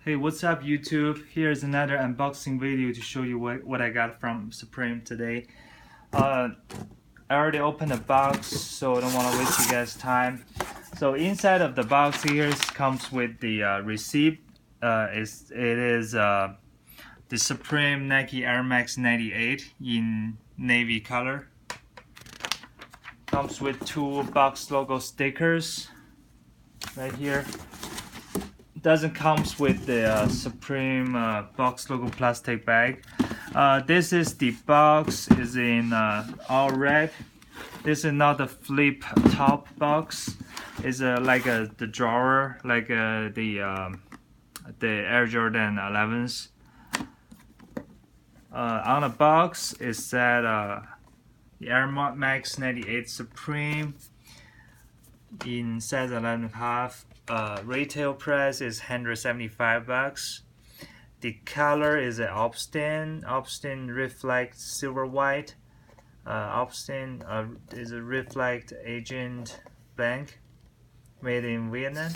Hey, what's up YouTube? Here's another unboxing video to show you what I got from Supreme today. I already opened the box, so I don't want to waste you guys' time. So inside of the box here comes with the receipt. It is the Supreme Nike Airmax 98 in navy color. Comes with two box logo stickers right here. Doesn't comes with the Supreme box logo plastic bag. This is the box is in all red. This is not the flip top box. It's like the drawer, like the Air Jordan 11s. On the box it said the Airmax 98 Supreme in size 11.5. Retail price is $175. The color is an Obstin Reflect Silver White. Obstin is a Reflect Agent Blank, made in Vietnam.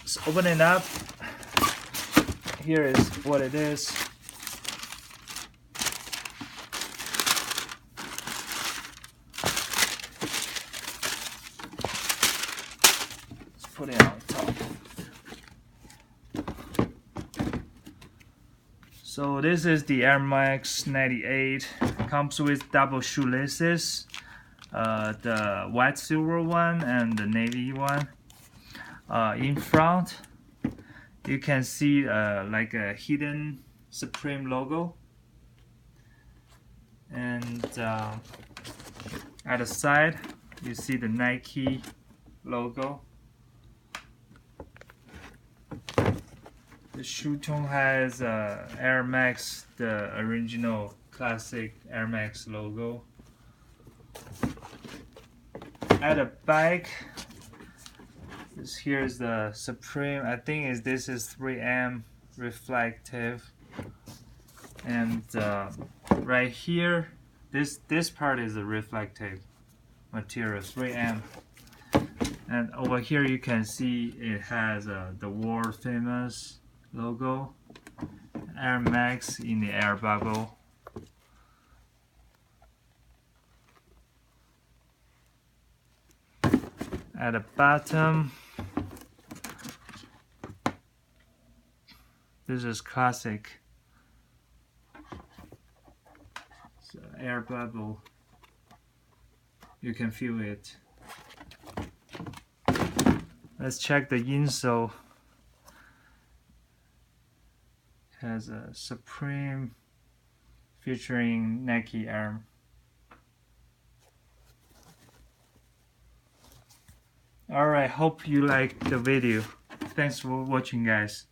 So open it up. Here is what it is. Put it on top. So this is the Airmax 98. Comes with double shoelaces, the white silver one and the navy one. In front, you can see like a hidden Supreme logo, and at the side you see the Nike logo. The shoe tone has Air Max, the original classic Air Max logo. At the back, here's the Supreme. I think this is 3M reflective, and right here, this part is a reflective material, 3M. And over here you can see it has the world famous logo, Air Max in the air bubble. At the bottom, this is classic. So air bubble, you can feel it. Let's check the insole. Has a Supreme featuring Nike Air. Alright, hope you liked the video. Thanks for watching, guys.